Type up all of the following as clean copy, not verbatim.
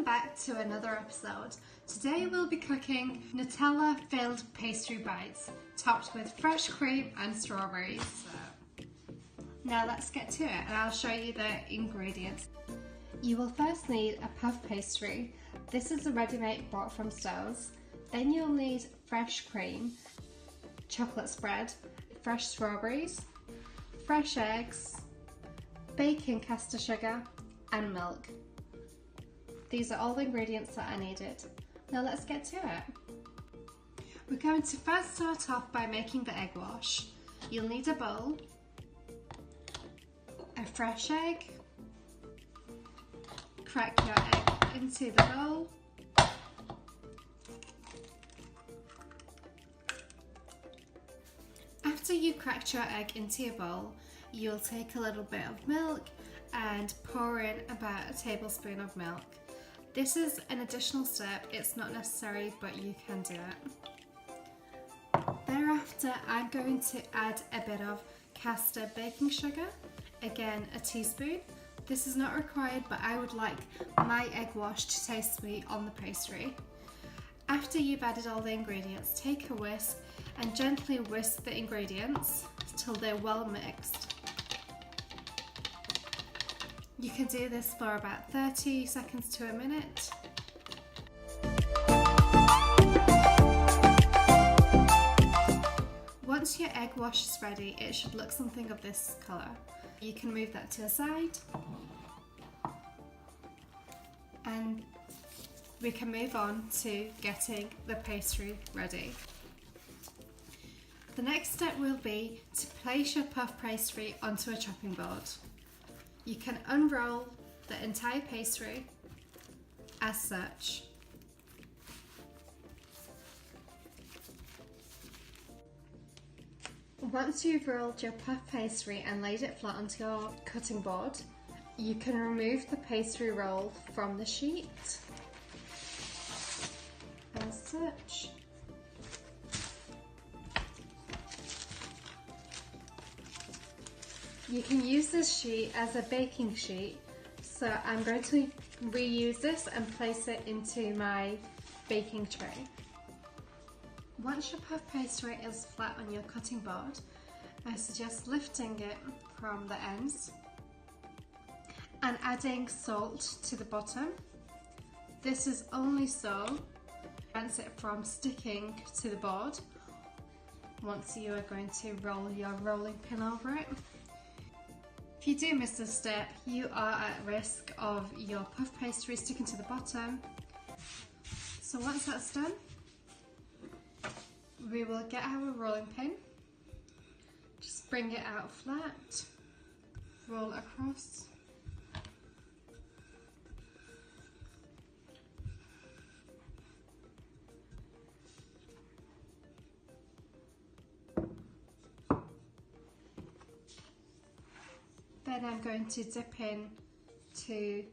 back to another episode. Today we'll be cooking Nutella filled pastry bites topped with fresh cream and strawberries. Now let's get to it and I'll show you the ingredients. You will first need a puff pastry. This is a ready-made bought from stores. Then you'll need fresh cream, chocolate spread, fresh strawberries, fresh eggs, baking caster sugar and milk. These are all the ingredients that I needed. Now let's get to it. We're going to first start off by making the egg wash. You'll need a bowl, a fresh egg, crack your egg into the bowl, after you cracked your egg into your bowl, you'll take a little bit of milk and pour in about a tablespoon of milk. This is an additional step, it's not necessary, but you can do it. Thereafter, I'm going to add a bit of caster baking sugar, again a teaspoon. This is not required, but I would like my egg wash to taste sweet on the pastry. After you've added all the ingredients, take a whisk and gently whisk the ingredients till they're well mixed. You can do this for about 30 seconds to a minute. Once your egg wash is ready, it should look something of this colour. You can move that to the side and we can move on to getting the pastry ready. The next step will be to place your puff pastry onto a chopping board. You can unroll the entire pastry as such. Once you've rolled your puff pastry and laid it flat onto your cutting board, you can remove the pastry roll from the sheet as such. You can use this sheet as a baking sheet, so I'm going to reuse this and place it into my baking tray. Once your puff pastry is flat on your cutting board, I suggest lifting it from the ends and adding salt to the bottom. This is only so prevents it from sticking to the board once you are going to roll your rolling pin over it. If you do miss this step, you are at risk of your puff pastry sticking to the bottom. So once that's done, we will get our rolling pin, just bring it out flat, roll across, then I'm going to dip in to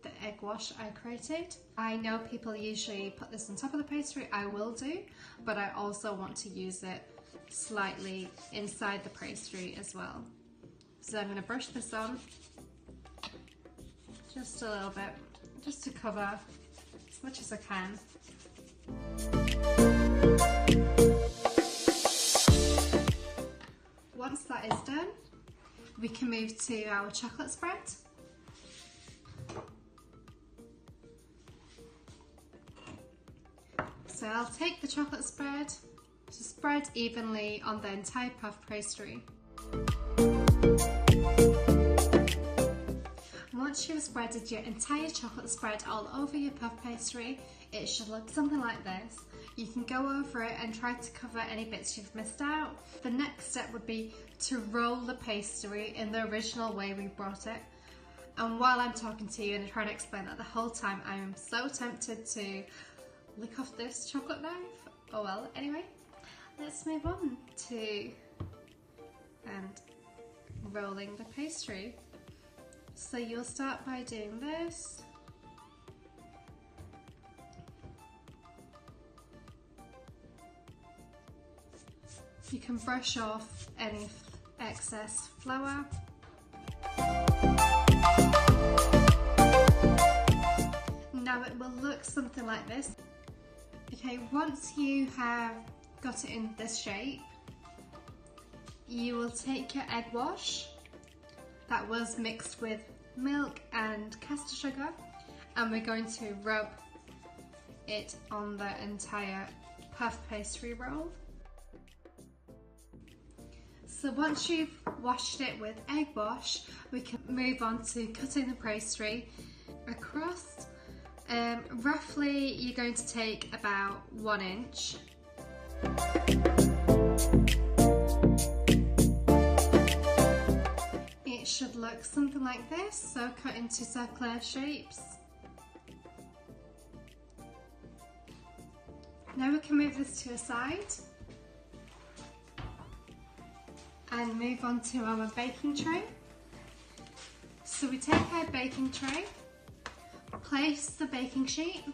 the egg wash I created. I know people usually put this on top of the pastry, I will do, but I also want to use it slightly inside the pastry as well. So I'm going to brush this on just a little bit, just to cover as much as I can. Once that is done, we can move to our chocolate spread. So I'll take the chocolate spread to spread evenly on the entire puff pastry. Once you've spreaded your entire chocolate spread all over your puff pastry, it should look something like this. You can go over it and try to cover any bits you've missed out. The next step would be to roll the pastry in the original way we brought it. And while I'm talking to you and trying to explain that the whole time, I am so tempted to lick off this chocolate knife. Oh well, anyway, let's move on to rolling the pastry. So you'll start by doing this. You can brush off any excess flour. Now it will look something like this. Okay, once you have got it in this shape, you will take your egg wash that was mixed with milk and caster sugar, and we're going to rub it on the entire puff pastry roll. So once you've washed it with egg wash, we can move on to cutting the pastry across. Roughly you're going to take about 1 inch. It should look something like this, so cut into circular shapes. Now we can move this to a side and move on to our baking tray. So we take our baking tray, place the baking sheet,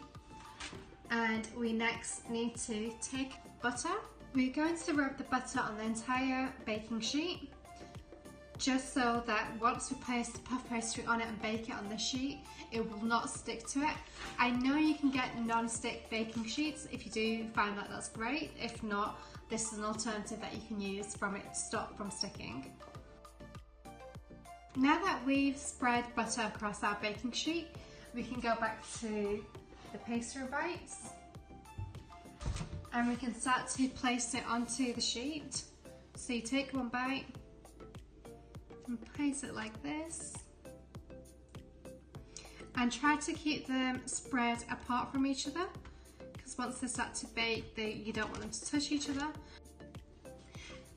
and we next need to take butter. We're going to rub the butter on the entire baking sheet, just so that once we place the puff pastry on it and bake it on the sheet, it will not stick to it. I know you can get non-stick baking sheets. If you do find that, that's great. If not, this is an alternative that you can use from it to stop from sticking. Now that we've spread butter across our baking sheet, we can go back to the pastry bites and we can start to place it onto the sheet. So you take one bite and place it like this, and try to keep them spread apart from each other, because once they start to bake, you don't want them to touch each other.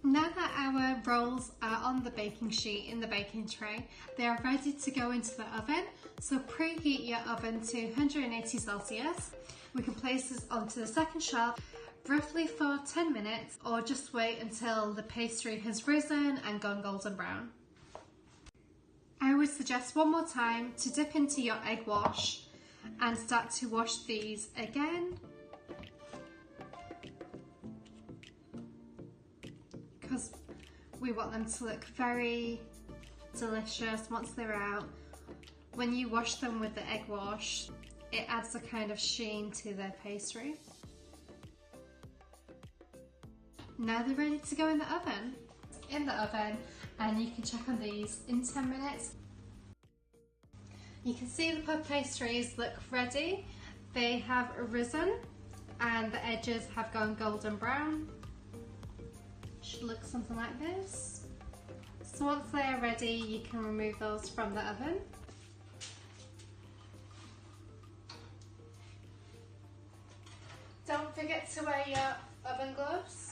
Now that our rolls are on the baking sheet in the baking tray, they are ready to go into the oven. So preheat your oven to 180 Celsius. We can place this onto the second shelf roughly for 10 minutes, or just wait until the pastry has risen and gone golden brown. I would suggest one more time to dip into your egg wash and start to wash these again, because we want them to look very delicious once they're out. When you wash them with the egg wash, it adds a kind of sheen to their pastry. Now they're ready to go in the oven. And you can check on these in 10 minutes. You can see the puff pastries look ready. They have risen and the edges have gone golden brown. Should look something like this. So once they are ready, you can remove those from the oven. Don't forget to wear your oven gloves.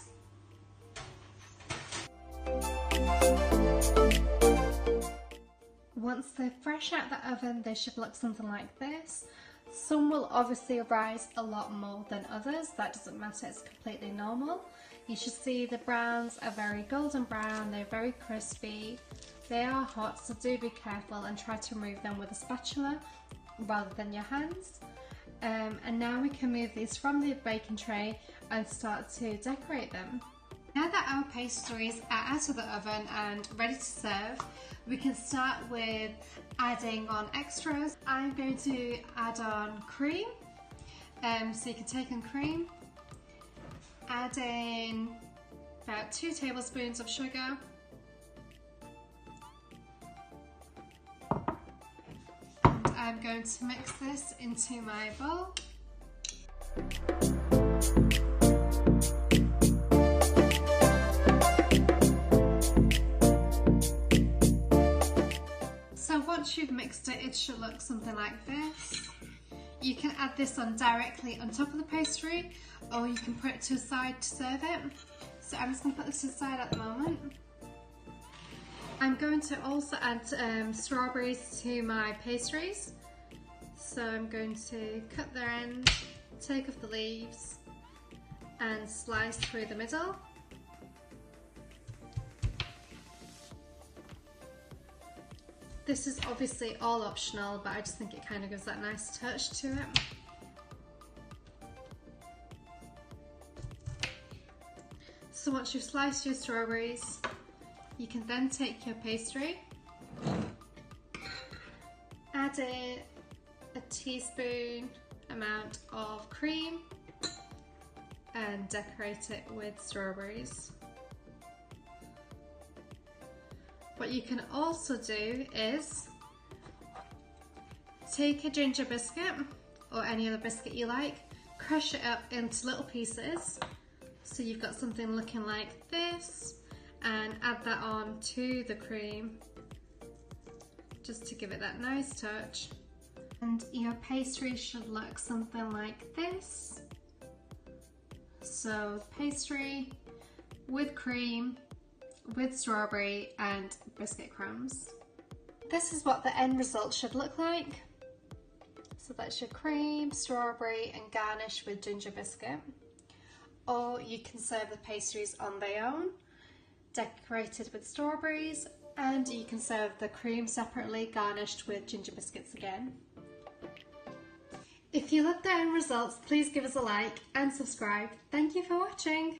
Once they're fresh out the oven, they should look something like this. Some will obviously rise a lot more than others. That doesn't matter, it's completely normal. You should see the browns are very golden brown, they're very crispy. They are hot, so do be careful and try to remove them with a spatula rather than your hands. And now we can move these from the baking tray and start to decorate them. Now that our pastries are out of the oven and ready to serve, we can start with adding on extras. I'm going to add on cream. So you can take on cream, add in about 2 tablespoons of sugar, and I'm going to mix this into my bowl. So once you've mixed it, it should look something like this. You can add this on directly on top of the pastry, or you can put it to the side to serve it. So I'm just going to put this to the side at the moment. I'm going to also add strawberries to my pastries. So I'm going to cut their end, take off the leaves, and slice through the middle. This is obviously all optional, but I just think it kind of gives that nice touch to it. So once you've sliced your strawberries, you can then take your pastry, add it a teaspoon amount of cream and decorate it with strawberries. What you can also do is take a ginger biscuit or any other biscuit you like, crush it up into little pieces so you've got something looking like this, and add that on to the cream just to give it that nice touch. And your pastry should look something like this. So pastry with cream, with strawberry and biscuit crumbs. This is what the end result should look like. So that's your cream, strawberry and garnish with ginger biscuit. Or you can serve the pastries on their own, decorated with strawberries, and you can serve the cream separately, garnished with ginger biscuits again. If you love the end results, please give us a like and subscribe. Thank you for watching.